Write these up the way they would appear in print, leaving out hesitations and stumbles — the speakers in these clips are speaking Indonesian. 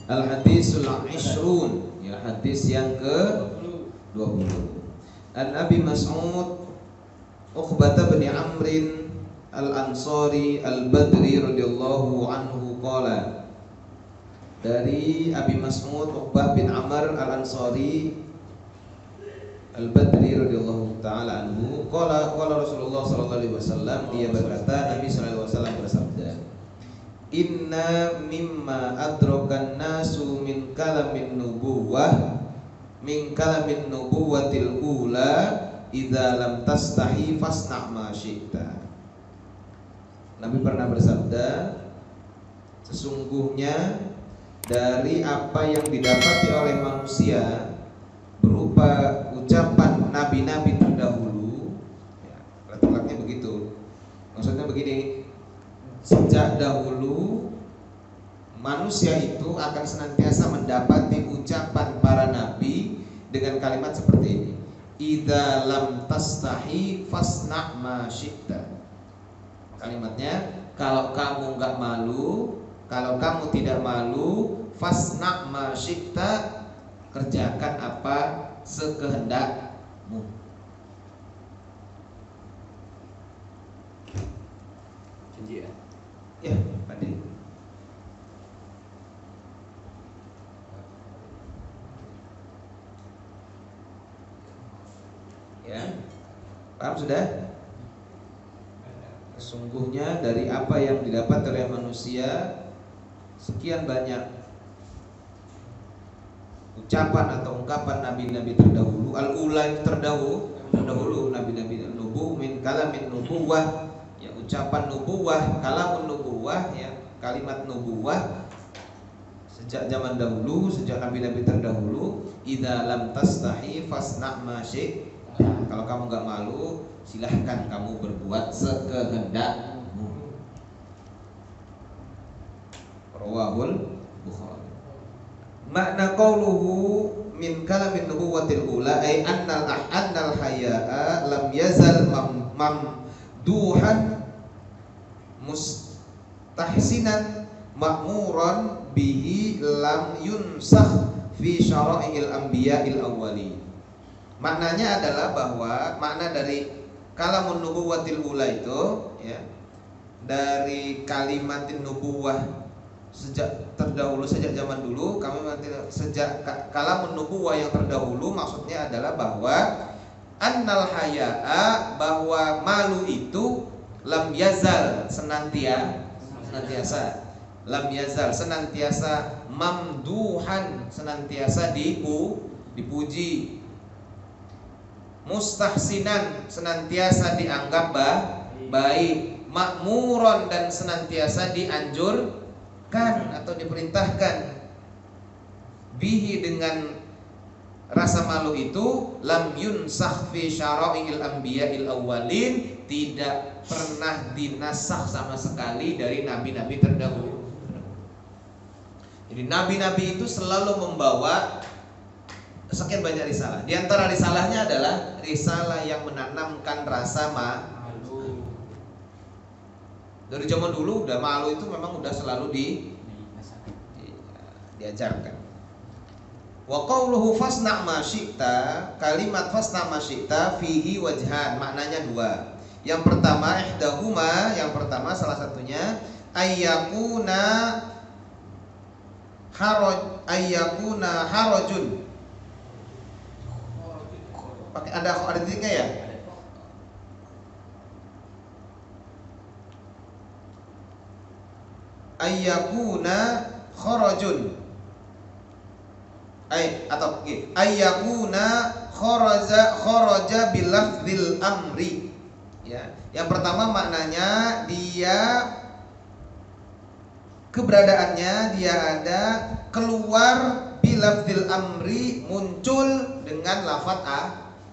Al-hadisul ishrun, ya hadis yang ke-20. An Abi Mas'ud Uqbah bin Amrin Al-Ansari Al-Badri radhiyallahu anhu qala, dari Abi Mas'ud Uqbah bin Amr Al-Ansari Al-Badri radhiyallahu taala anhu qala Rasulullah sallallahu alaihi wasallam, dia berkata, Nabi sallallahu alaihi wasallam bersabda, inna mimma adrakan nasu min kalamin nubuwatil ula idza lam tastahi fasna' ma syi'ta. Nabi pernah bersabda, sesungguhnya dari apa yang didapati oleh manusia berupa ucapan nabi-nabi terdahulu, ya, letaknya begitu. Maksudnya begini, sejak dahulu manusia itu akan senantiasa mendapati ucapan para nabi dengan kalimat seperti ini, idza lam tastahi fasna' ma syi'ta. Kalimatnya, kalau kamu enggak malu, kalau kamu tidak malu, fasna' ma syi'ta, kerjakan apa sekehendakmu. Janji ya? Ya, Pandi. Ya, paham sudah? Sesungguhnya dari apa yang didapat oleh manusia, sekian banyak ucapan atau ungkapan nabi-nabi terdahulu, al-ula terdahulu nabi-nabi nubuwah min kalamin nubuwah, ya, ucapan nubuwah, kalamun nubuwah, ya, kalimat nubuwah sejak zaman dahulu, sejak nabi-nabi terdahulu. Idza lam tastahi fasna' ma syi'ta. Kalau kamu enggak malu, silahkan kamu berbuat sekehendakmu. Rawahul Bukhari. Makna qauluhu min kalamin nubuwatil ula ay annal haya'a lam yazal mamduhan mustahsinan ma'muran bihi lam yunsakh fi syara'il anbiya'il awwali. Maknanya adalah bahwa makna dari kalamun nubuwatil ula itu, ya, dari kalimatin nubuwah sejak terdahulu, sejak zaman dulu, kami sejak kalamun nubuwah yang terdahulu, maksudnya adalah bahwa annal haya'a, bahwa malu itu lam yazal, senantiasa lam yazal, senantiasa mamduhan, senantiasa dipuji, mustahsinan, senantiasa dianggap baik, makmuron, dan senantiasa dianjurkan atau diperintahkan, bihi, dengan rasa malu itu, lam yunsakh fi syara'il anbiya'il awwalin, tidak pernah dinasakh sama sekali dari nabi-nabi terdahulu. Jadi nabi-nabi itu selalu membawa sekian banyak risalah. Di antara risalahnya adalah risalah yang menanamkan rasa malu. Dari zaman dulu udah malu itu memang udah selalu diajarkan. Wa qauluhu fasna' ma syi'ta, kalimat fasna' ma syi'ta fihi wajhan, maknanya dua. Yang pertama, ihdahuma, yang pertama salah satunya ayyakuna harajun. Pakai ada titiknya ya? Ayyakuna kharajun. Atau ayyakuna kharaja bilafzil amri. Ya, yang pertama maknanya dia keberadaannya, dia ada keluar bilafzil amri, muncul dengan lafaz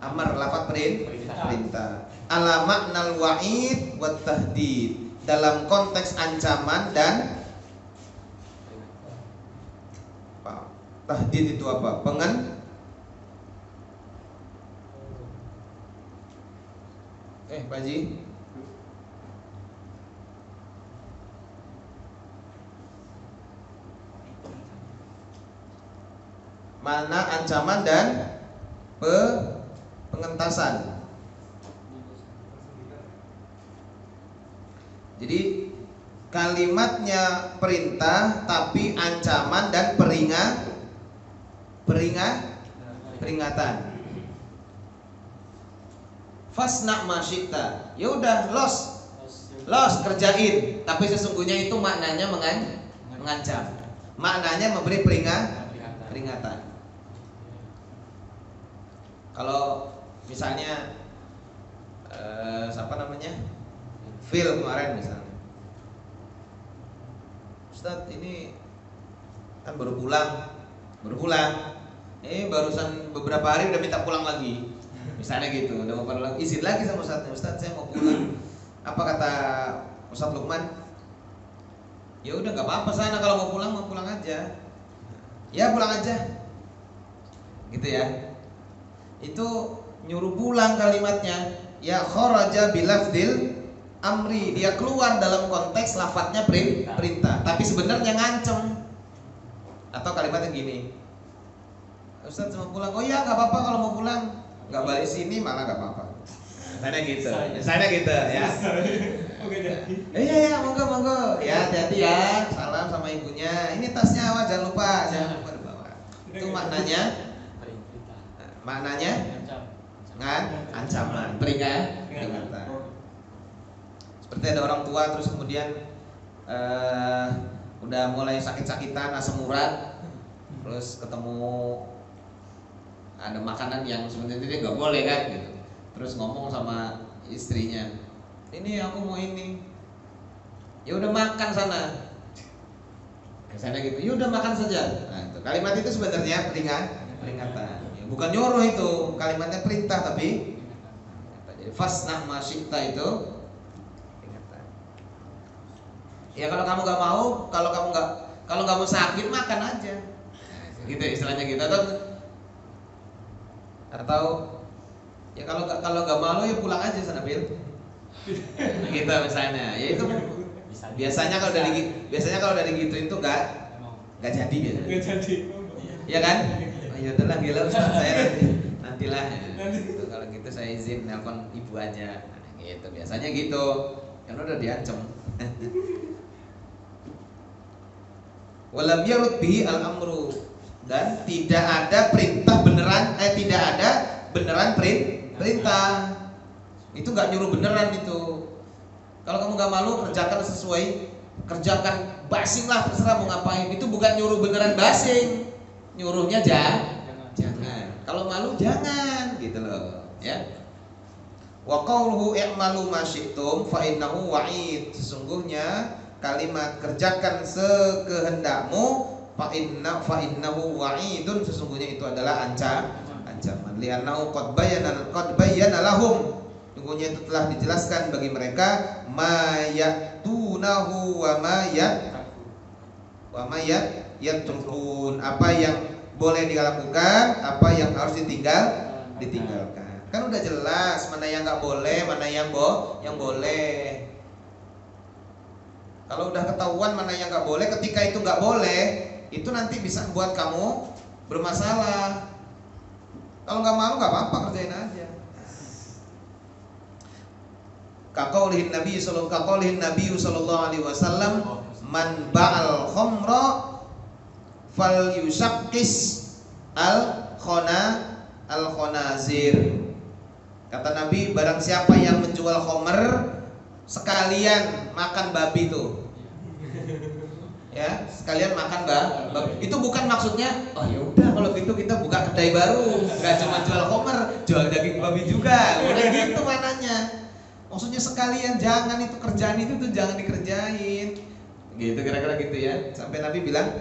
amar, lafaz perintah. Ala maknal wa'id wa tahdid, dalam konteks ancaman dan tahdid. Itu apa? Pak Haji, mana ancaman dan pengentasan. Jadi kalimatnya perintah tapi ancaman dan peringatan. Fasna masyita. Ya udah, los kerjain, tapi sesungguhnya itu maknanya mengancam. Maknanya memberi peringatan. Kalau misalnya siapa namanya? Phil kemarin misalnya. Ustadz ini kan baru pulang. Barusan beberapa hari udah minta pulang lagi. Misalnya gitu, udah mau pulang, izin lagi sama Ustadznya. Ustadz, saya mau pulang. Apa kata Ustadz Lukman? Ya udah, nggak apa-apa sana, kalau mau pulang aja. Ya pulang aja. Gitu ya. Itu nyuruh pulang kalimatnya. Ya kharaja bilafdil amri, dia keluar dalam konteks lafadznya perintah, tapi sebenarnya ngancem. Atau kalimatnya gini, Ustadz mau pulang, oh ya nggak apa-apa kalau mau pulang, nggak balik sini malah nggak apa-apa. Misalnya gitu ya. Iya monggo ya, hati-hati ya, salam sama ibunya, ini tasnya awas, jangan lupa dibawa. Itu maknanya ancaman, peringatan. Seperti ada orang tua terus kemudian udah mulai sakit-sakitan, asam urat, terus ketemu ada makanan yang sebenarnya nggak boleh kan gitu. Terus ngomong sama istrinya, ini aku mau ini. Ya udah makan sana. Sana gitu. Ya udah makan saja. Nah, itu. Kalimat itu sebenarnya peringatan. Ya, bukan nyuruh itu, kalimatnya perintah tapi jadi fasnah masyita itu peringatan. Ya kalau kamu nggak mau, kalau kamu sakit makan aja. Gitu istilahnya gitu. Atau ya kalau nggak malu ya pulang aja sana Bil. Gitu misalnya. Ya itu biasanya kalau dari gitu itu nggak jadi biasanya. Nggak jadi. Iya kan? Oh ya udahlah gila Ustaz, saya nantilah. Gitu. Kalau gitu saya izin nelpon ibu aja. Nah, gitu biasanya gitu. Kan udah diancam. Walam yarud bihi al-amru, dan tidak ada perintah beneran, tidak ada beneran perintah. Itu nggak nyuruh beneran itu. Kalau kamu nggak malu, kerjakan basing lah, terserah mau ngapain. Itu bukan nyuruh beneran basing, nyuruhnya jangan. Kalau malu jangan, gitu loh, ya. Wa qauluhu i'malu ma syi'tum fa innahu wa'id. Sesungguhnya kalimat kerjakan sekehendakmu fa innahu wa'idun, sesungguhnya itu adalah ancaman. Li'annahu qad bayyana lahum, sesungguhnya itu telah dijelaskan bagi mereka ma ya'tunahu wa ma yatrukun, apa yang boleh dilakukan, apa yang harus ditinggalkan. Kan udah jelas mana yang nggak boleh, mana yang boleh. Kalau udah ketahuan mana yang nggak boleh, ketika itu nggak boleh, itu nanti bisa buat kamu bermasalah. Kalau nggak mau nggak apa-apa, kerjain aja. Kaqaulihin Nabi sallallahu alaihi wasallam, man ba'al khamra fal yusaqqis al khanazir. Kata Nabi, barang siapa yang menjual khamr, sekalian makan babi tuh. Ya, sekalian makan babi. Itu bukan maksudnya, oh ya udah kalau gitu kita buka kedai baru, enggak cuma jual khamr, jual daging babi juga. Udah gitu mananya. Maksudnya sekalian, jangan itu kerjaan itu tuh jangan dikerjain. Gitu kira-kira gitu ya. Sampai Nabi bilang,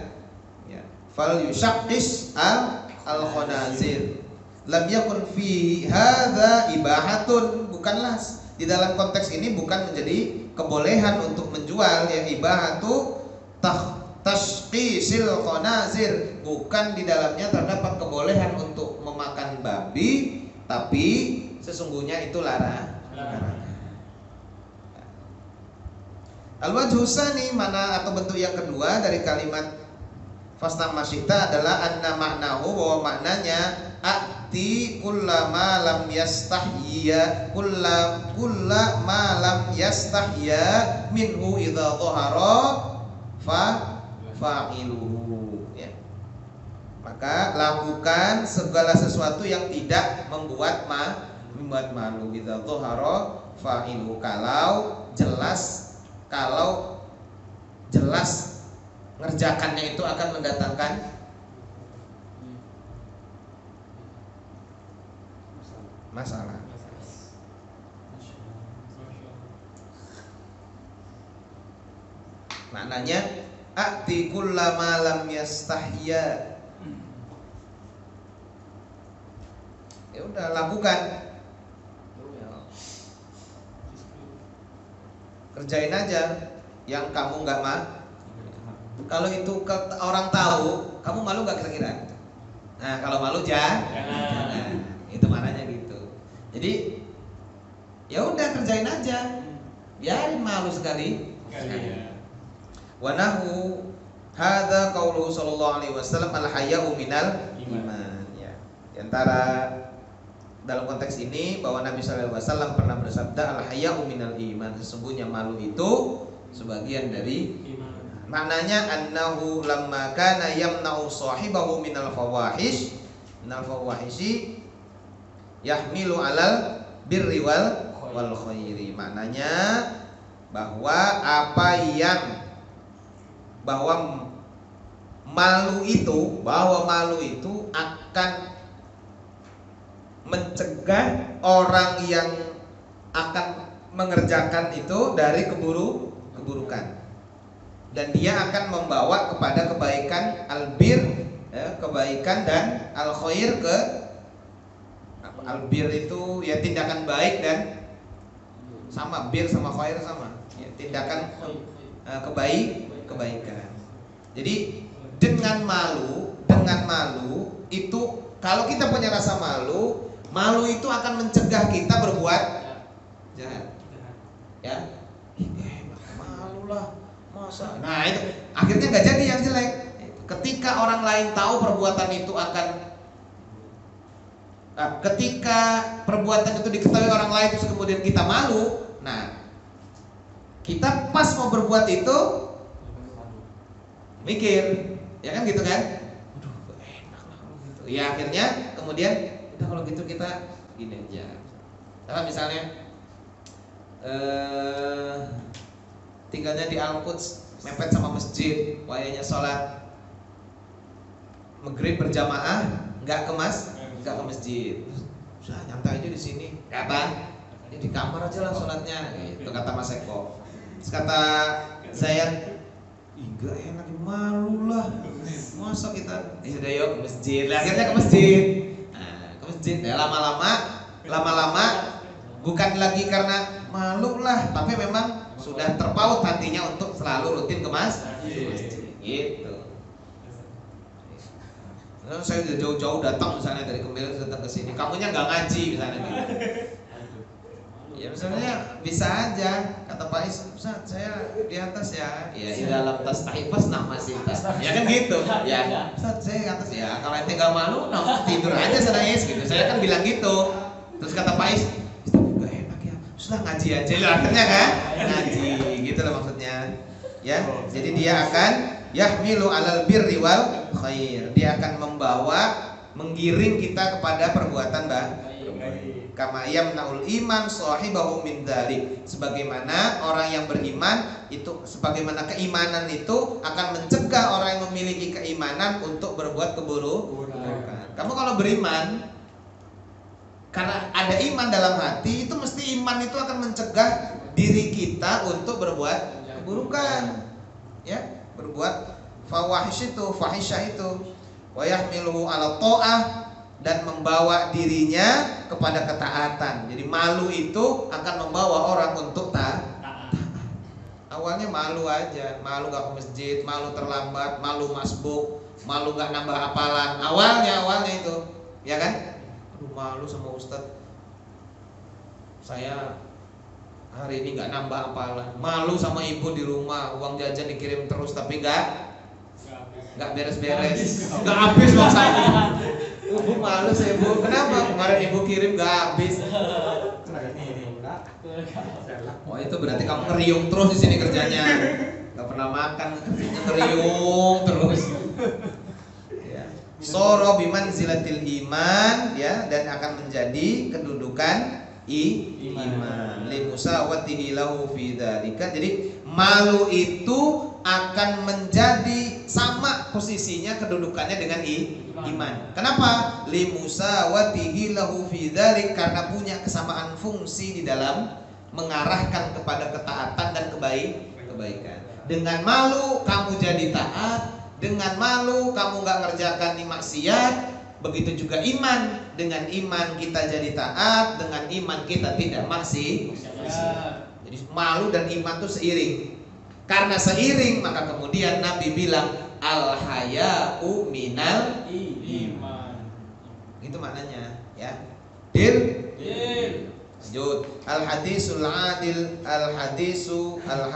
ya, fal yushaqqis al khanazir. Lam yakun fi hadza ibahatun, bukanlah di dalam konteks ini bukan menjadi kebolehan untuk menjual, ya, ibahatu tashqisil khanazir, bukan di dalamnya terdapat kebolehan untuk memakan babi, tapi sesungguhnya itu larangan. Al-wajhu tsani, mana atau bentuk yang kedua dari kalimat Fasna masyita adalah anna maknahu, bahwa maknanya ati kullama lam yastahya kullama lam yastahya minhu idza dhahara fa'iluhu, ya. Maka lakukan segala sesuatu yang tidak membuat malu, idza dhahara fa'iluhu, kalau jelas ngerjakannya itu akan mendatangkan masalah. Maknanya ati kullama lam yastahya, ya udah lakukan, kerjain aja yang kamu nggak Kalau itu orang tahu, kamu malu nggak kira-kira? Nah, kalau malu jangan. Itu maknanya gitu. Jadi ya udah kerjain aja, biarin malu sekali. Wa nahu hadza qauluhu sallallahu alaihi wasallam al-haya'u minal iman, ya. Di antara dalam konteks ini bahwa Nabi sallallahu alaihi wasallam pernah bersabda al-haya'u minal iman, sesungguhnya malu itu sebagian dari iman. Maknanya annahu lamma kana yamna'u sahibahu minal fawahishi yahmilu alal birri wal khairi. Maknanya bahwa malu itu akan mencegah orang yang akan mengerjakan itu dari keburukan, dan dia akan membawa kepada kebaikan, albir, ya, kebaikan, dan al khair, albir itu ya tindakan baik, dan sama bir sama khair sama, ya, tindakan kebaikan. Jadi dengan malu itu, kalau kita punya rasa malu itu akan mencegah kita berbuat jahat, ya. Malulah masa. Nah itu akhirnya nggak jadi yang jelek. Ketika orang lain tahu perbuatan itu ketika perbuatan itu diketahui orang lain terus kemudian kita malu, nah kita pas mau berbuat itu mikir, ya kan gitu kan? Aduh, enak lah kalau gitu. Ya akhirnya kemudian kita kalau gitu kita gini aja. Kalau misalnya tinggalnya di Al-Quds, mepet sama masjid, wayanya sholat maghrib berjamaah, nggak ke masjid, usah nyantai aja di sini, kata di kamar aja lah sholatnya, gitu kata Mas Eko. Terus kata Zayan, enggak enak, malu lah, masa kita udah yuk ke masjid. Akhirnya ke masjid. Nah, ke masjid ya, lama-lama bukan lagi karena malu lah, tapi memang sudah terpaut hatinya untuk selalu rutin ke masjid, gitu. Nah, saya udah jauh-jauh datang misalnya dari Kemiren datang ke sini, kamunya nggak ngaji misalnya gitu. Ya misalnya bisa aja kata Pak Is, Ustaz saya di atas ya, di dalam tas tahifas nama sih, ya kan gitu, ya Ustaz saya di atas ya, kalau yang tinggal malu, tidur aja sana Is gitu, saya kan bilang gitu. Terus kata Pak Is, nggak enak ya, sudah ngaji aja, akhirnya kan ngaji, gitu loh maksudnya, ya. Jadi dia akan yahmilu alal birri wal khair, dia akan menggiring kita kepada perbuatan baik. Kama yamnaul iman sahibahu min dzalik, sebagaimana orang yang beriman itu, sebagaimana keimanan itu akan mencegah orang yang memiliki keimanan untuk berbuat keburukan. Kamu kalau beriman karena ada iman dalam hati, itu mesti iman itu akan mencegah diri kita untuk berbuat keburukan, ya, berbuat fahisyah itu wa yahmiluhu ala ta'ah, dan membawa dirinya kepada ketaatan. Jadi malu itu akan membawa orang untuk taat. Awalnya malu aja, malu gak ke masjid, malu terlambat, malu masbuk, malu gak nambah hafalan. Awalnya itu, ya kan? Aduh, malu sama Ustadz, saya hari ini gak nambah hafalan. Malu sama ibu di rumah, uang jajan dikirim terus tapi gak nggak beres-beres, nggak habis maksanya. Bu malu saya bu, kenapa kemarin ibu kirim nggak habis? Oh itu berarti kamu ngeriung terus di sini kerjanya, nggak pernah makan, kerjanya ngeriung terus. Ya. Soro bimanzilatil iman, ya, dan akan menjadi kedudukan iman. Li musawatihi lahu fi dzalika. Jadi malu itu akan menjadi sama posisinya kedudukannya dengan iman. Kenapa? Li musawatihi lahu fi dzalik, karena punya kesamaan fungsi di dalam mengarahkan kepada ketaatan dan kebaikan. Dengan malu kamu jadi taat, dengan malu kamu nggak ngerjakan maksiat. Begitu juga iman, dengan iman kita jadi taat, dengan iman kita tidak maksiat. Jadi malu dan iman itu seiring. Karena seiring maka kemudian Nabi bilang al haya'u minal iman. Itu maknanya, ya. Lanjut. Al hadisul adil, al hadisu al